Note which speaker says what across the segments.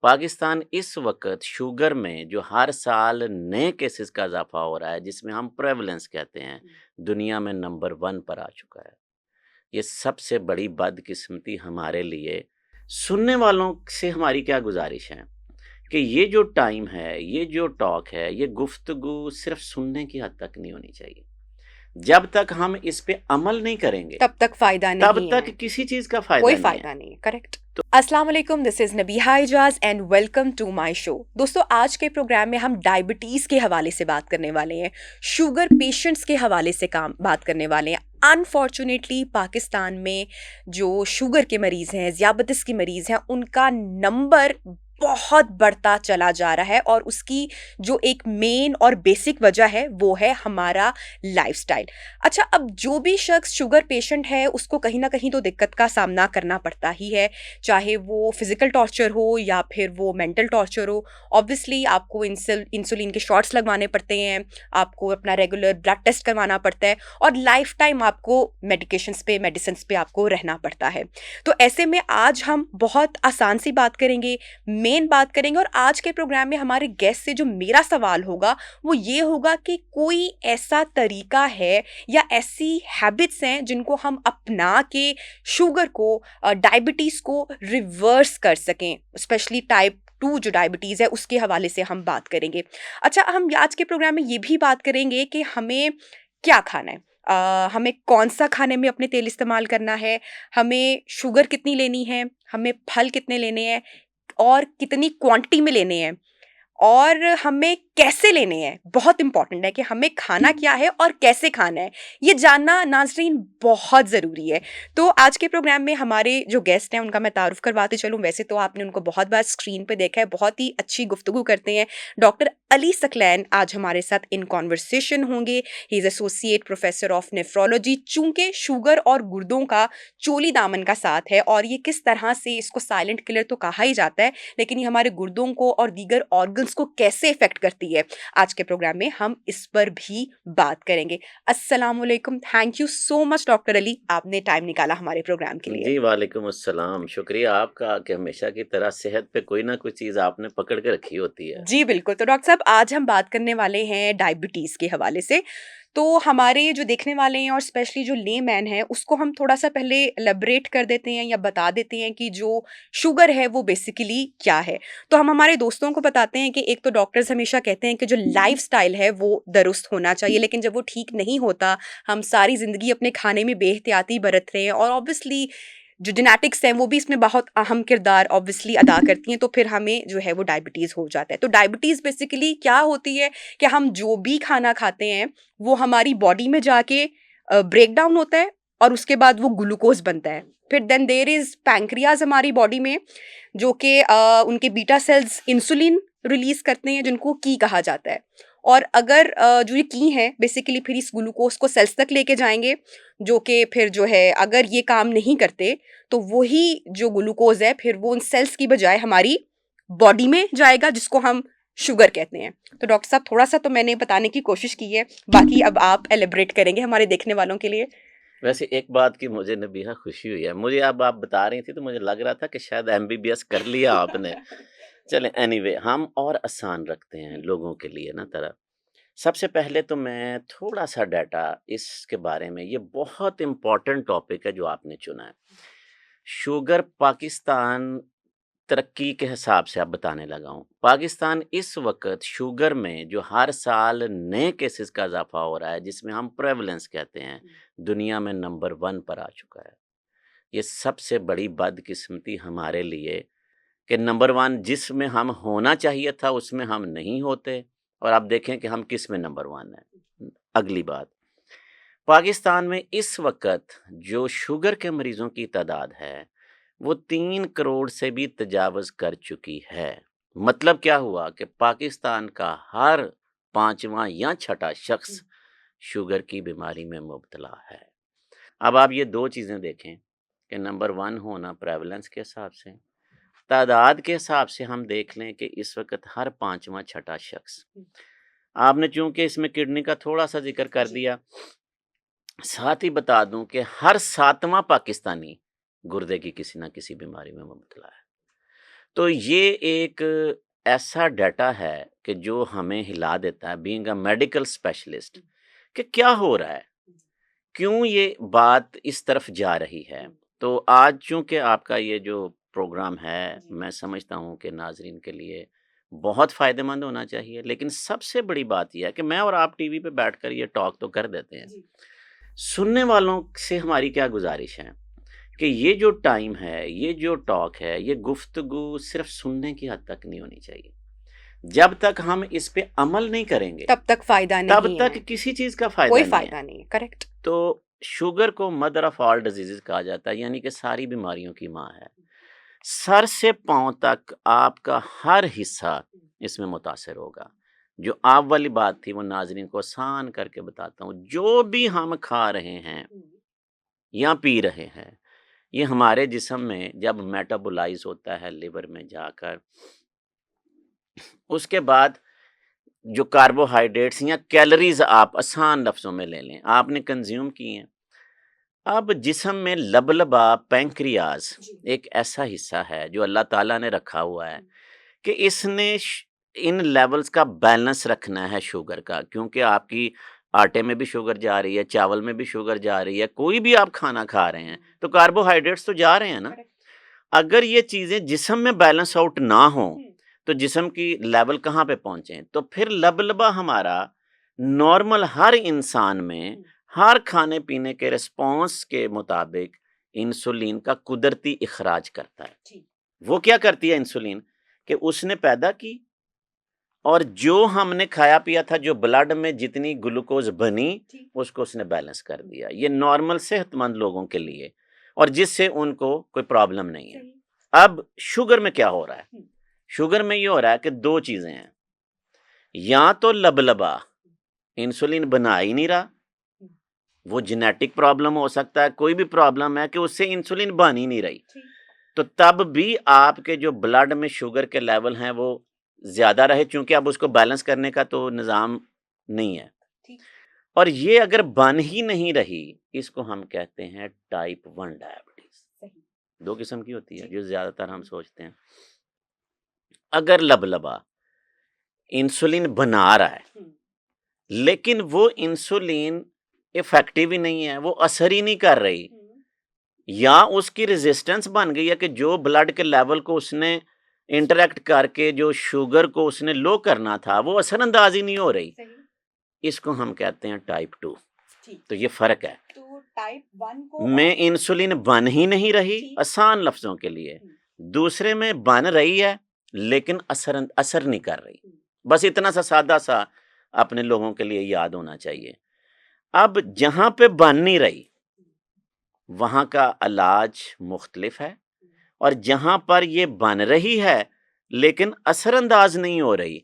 Speaker 1: पाकिस्तान इस वक़्त शुगर में जो हर साल नए केसेस का इज़ाफ़ा हो रहा है, जिसमें हम प्रेवलेंस कहते हैं, दुनिया में नंबर 1 पर आ चुका है। ये सबसे बड़ी बदकिस्मती हमारे लिए सुनने वालों से हमारी क्या गुज़ारिश है कि ये जो टाइम है, ये जो टॉक है, ये गुफ्तगू सिर्फ़ सुनने की हद तक नहीं होनी चाहिए। जब तक हम इस पे अमल नहीं करेंगे,
Speaker 2: तब तक फायदा
Speaker 1: तब
Speaker 2: नहीं
Speaker 1: तक
Speaker 2: है।
Speaker 1: किसी चीज़ का
Speaker 2: कोई
Speaker 1: फ़ायदा नहीं है।
Speaker 2: फायदा नहीं है। करेक्ट। अस्सलाम वालेकुम, this is Nabiha Ijaz and welcome to my show. दोस्तों, आज के प्रोग्राम में हम डायबिटीज के हवाले से बात करने वाले हैं, शुगर पेशेंट्स के हवाले से काम बात करने वाले हैं। अनफॉर्चुनेटली पाकिस्तान में जो शुगर के मरीज हैं, ज़ियाबतीस के मरीज हैं, उनका नंबर बहुत बढ़ता चला जा रहा है और उसकी जो एक मेन और बेसिक वजह है वो है हमारा लाइफस्टाइल। अच्छा, अब जो भी शख्स शुगर पेशेंट है उसको कहीं ना कहीं तो दिक्कत का सामना करना पड़ता ही है, चाहे वो फिजिकल टॉर्चर हो या फिर वो मेंटल टॉर्चर हो। ऑब्वियसली आपको इंसुलिन के शॉट्स लगवाने पड़ते हैं, आपको अपना रेगुलर ब्लड टेस्ट करवाना पड़ता है और लाइफ टाइम आपको मेडिसिन पे आपको रहना पड़ता है। तो ऐसे में आज हम बहुत आसान सी बात करेंगे, मेन बात करेंगे, और आज के प्रोग्राम में हमारे गेस्ट से जो मेरा सवाल होगा वो ये होगा कि कोई ऐसा तरीका है या ऐसी हैबिट्स हैं जिनको हम अपना के शुगर को, डायबिटीज को रिवर्स कर सकें, स्पेशली टाइप 2 जो डायबिटीज है उसके हवाले से हम बात करेंगे। अच्छा, हम आज के प्रोग्राम में ये भी बात करेंगे कि हमें क्या खाना है, हमें कौन सा खाने में अपने तेल इस्तेमाल करना है, हमें शुगर कितनी लेनी है, हमें फल कितने लेने हैं और कितनी क्वांटिटी में लेने हैं, और हमें कैसे लेने हैं। बहुत इंपॉर्टेंट है कि हमें खाना क्या है और कैसे खाना है, ये जानना नाजरीन बहुत ज़रूरी है। तो आज के प्रोग्राम में हमारे जो गेस्ट हैं उनका मैं तारुफ करवाते चलूँ। वैसे तो आपने उनको बहुत बार स्क्रीन पे देखा है, बहुत ही अच्छी गुफ्तगू करते हैं। डॉक्टर अली सकलैन आज हमारे साथ इन कॉन्वर्सेशन होंगे। He is associate professor of nephrology. चूंकि शुगर और गुर्दों का चोली दामन का साथ है और ये किस तरह से, इसको साइलेंट किलर तो कहा ही जाता है, लेकिन ये हमारे गुर्दों को और दीगर ऑर्गन्स को कैसे इफेक्ट करती है, आज के प्रोग्राम में हम इस पर भी बात करेंगे। अस्सलाम वालेकुम, thank you so much doctor Ali, आपने टाइम निकाला हमारे प्रोग्राम के लिए।
Speaker 1: जी, वालेकुम अस्सलाम। शुक्रिया आपका कि हमेशा की तरह सेहत पे कोई ना कोई चीज़ आपने पकड़ के रखी होती है।
Speaker 2: जी बिल्कुल। तो डॉक्टर साहब, आज हम बात करने वाले हैं डायबिटीज़ के हवाले से। तो हमारे जो देखने वाले हैं और स्पेशली जो लेमैन है उसको हम थोड़ा-सा पहले एलैबोरेट कर देते हैं या बता देते हैं कि जो शुगर है वो बेसिकली क्या है। तो हम हमारे दोस्तों को बताते हैं कि एक तो डॉक्टर्स हमेशा कहते हैं कि जो लाइफ़स्टाइल है वो दुरुस्त होना चाहिए, लेकिन जब वो ठीक नहीं होता, हम सारी ज़िंदगी अपने खाने में बेएहतियाती बरत रहे हैं और ऑब्वियसली जो जेनेटिक्स हैं वो भी इसमें बहुत अहम किरदार ऑब्वियसली अदा करती हैं, तो फिर हमें जो है वो डायबिटीज़ हो जाता है। तो डायबिटीज़ बेसिकली क्या होती है कि हम जो भी खाना खाते हैं वो हमारी बॉडी में जाके ब्रेक डाउन होता है और उसके बाद वो ग्लूकोज बनता है। फिर देन देयर इज पैंक्रियाज हमारी बॉडी में, जो कि उनके बीटा सेल्स इंसुलिन रिलीज करते हैं जिनको की कहा जाता है। और अगर जो ये की हैं बेसिकली फिर इस ग्लूकोज को सेल्स तक लेके जाएंगे, जो कि फिर जो है अगर ये काम नहीं करते तो वही जो ग्लूकोज है फिर वो उन सेल्स की बजाय हमारी बॉडी में जाएगा, जिसको हम शुगर कहते हैं। तो डॉक्टर साहब, थोड़ा सा तो मैंने बताने की कोशिश की है, बाकी अब आप एलिब्रेट करेंगे हमारे देखने वालों के लिए।
Speaker 1: वैसे एक बात की मुझे नबीहा खुशी हुई है। मुझे अब आप बता रही थी तो मुझे लग रहा था कि शायद एमबीबीएस कर लिया आपने। चलें एनीवे हम और आसान रखते हैं लोगों के लिए ना तरह। सबसे पहले तो मैं थोड़ा-सा डाटा इसके बारे में, ये बहुत इम्पोर्टेंट टॉपिक है जो आपने चुना है। शुगर पाकिस्तान तरक्की के हिसाब से अब बताने लगा हूँ। पाकिस्तान इस वक़्त शुगर में जो हर साल नए केसेस का इज़ाफ़ा हो रहा है, जिसमें हम प्रेवलेंस कहते हैं, दुनिया में नंबर 1 पर आ चुका है। ये सबसे बड़ी बदकिस्मती हमारे लिए कि नंबर 1 जिसमें हम होना चाहिए था, उसमें हम नहीं होते और अब देखें कि हम किस में नंबर 1 हैं। अगली बात, पाकिस्तान में इस वक़्त जो शुगर के मरीज़ों की तादाद है, वो 3 करोड़ से भी तजावज़ कर चुकी है। मतलब क्या हुआ कि पाकिस्तान का हर 5वाँ या छठा शख्स शुगर की बीमारी में मुब्तला है। अब आप ये 2 चीज़ें देखें कि नंबर 1 होना प्रेवलेंस के हिसाब से, तादाद के हिसाब से हम देख लें कि इस वक़्त हर 5वाँ छठा शख्स। आपने चूँकि इसमें किडनी का थोड़ा-सा ज़िक्र कर दिया, साथ ही बता दूं कि हर 7वां पाकिस्तानी गुर्दे की किसी ना किसी बीमारी में मुब्तला है। तो ये एक ऐसा डाटा है कि जो हमें हिला देता है बीइंग अ मेडिकल स्पेशलिस्ट कि क्या हो रहा है, क्यों ये बात इस तरफ जा रही है। तो आज चूँकि आपका ये जो प्रोग्राम है, मैं समझता हूँ कि नाज़रीन के लिए बहुत फ़ायदेमंद होना चाहिए। लेकिन सबसे बड़ी बात ये है कि मैं और आप टीवी पे बैठकर ये टॉक तो कर देते हैं। सुनने वालों से हमारी क्या गुज़ारिश है कि ये जो टाइम है, ये जो टॉक है, ये गुफ्तगू सिर्फ़ सुनने की हद तक नहीं होनी चाहिए। जब तक हम इस पे अमल नहीं करेंगे,
Speaker 2: तब तक फायदा
Speaker 1: तब
Speaker 2: नहीं
Speaker 1: तक
Speaker 2: है,
Speaker 1: किसी चीज़ का फ़ायदा
Speaker 2: कोई
Speaker 1: नहीं है।
Speaker 2: फायदा नहीं है। करेक्ट।
Speaker 1: तो शुगर को मदर ऑफ ऑल डिजीज़ेज़ कहा जाता है, यानी कि सारी बीमारियों की माँ है। सर से पाँव तक आपका हर हिस्सा इसमें मुतासिर होगा। जो आप वाली बात थी वो नाज़रीन को आसान करके बताता हूँ। जो भी हम खा रहे हैं या पी रहे हैं, ये हमारे जिस्म में जब मेटाबोलाइज़ होता है लिवर में जाकर, उसके बाद जो कार्बोहाइड्रेट्स या कैलोरीज़ आप आसान लफ्ज़ों में ले लें, आपने कंज़्यूम की हैं। अब जिस्म में लबलबा पैंक्रियाज़ एक ऐसा हिस्सा है जो अल्लाह ताला ने रखा हुआ है कि इसने इन लेवल्स का बैलेंस रखना है शुगर का, क्योंकि आपकी आटे में भी शुगर जा रही है, चावल में भी शुगर जा रही है, कोई भी आप खाना खा रहे हैं तो कार्बोहाइड्रेट्स तो जा रहे हैं ना। अगर ये चीज़ें जिस्म में बैलेंस आउट ना हो तो जिस्म की लेवल कहाँ पे पहुंचे, तो फिर लबलबा हमारा नॉर्मल हर इंसान में हर खाने पीने के रिस्पॉन्स के मुताबिक इंसुलिन का कुदरती इखराज करता है। वो क्या करती है इंसुलिन कि उसने पैदा की और जो हमने खाया पिया था, जो ब्लड में जितनी ग्लूकोज बनी उसको उसने बैलेंस कर दिया। ये नॉर्मल सेहतमंद लोगों के लिए, और जिससे उनको कोई प्रॉब्लम नहीं है। अब शुगर में क्या हो रहा है? शुगर में ये हो रहा है कि दो चीजें हैं, या तो लबलबा इंसुलिन बना ही नहीं रहा, वो जेनेटिक प्रॉब्लम हो सकता है, कोई भी प्रॉब्लम है कि उससे इंसुलिन बन ही नहीं रही, तो तब भी आपके जो ब्लड में शुगर के लेवल हैं वो ज्यादा रहे, क्योंकि अब उसको बैलेंस करने का तो निज़ाम नहीं है। और ये अगर बन ही नहीं रही, इसको हम कहते हैं टाइप 1 डायबिटीज। दो किस्म की होती है जो ज्यादातर हम सोचते हैं। अगर लबलबा इंसुलिन बना रहा है लेकिन वो इंसुलिन इफेक्टिव ही नहीं है, वो असर ही नहीं कर रही, या उसकी रेजिस्टेंस बन गई है कि जो ब्लड के लेवल को उसने इंटरेक्ट करके जो शुगर को उसने लो करना था वो असरअंदाज ही नहीं हो रही, इसको हम कहते हैं टाइप 2। तो ये फर्क है।
Speaker 2: तो टाइप 1 को
Speaker 1: में इंसुलिन बन ही नहीं रही, आसान लफ्जों के लिए, दूसरे में बन रही है लेकिन असर नहीं कर रही। बस इतना सा सादा सा अपने लोगों के लिए याद होना चाहिए। अब जहां पे बन नहीं रही वहां का इलाज मुख्तलिफ है, और जहां पर ये बन रही है लेकिन असरअंदाज नहीं हो रही,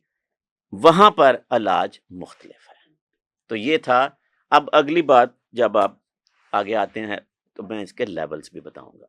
Speaker 1: वहां पर इलाज मुख्तलिफ है। तो ये था। अब अगली बात जब आप आगे आते हैं तो मैं इसके लेवल्स भी बताऊंगा।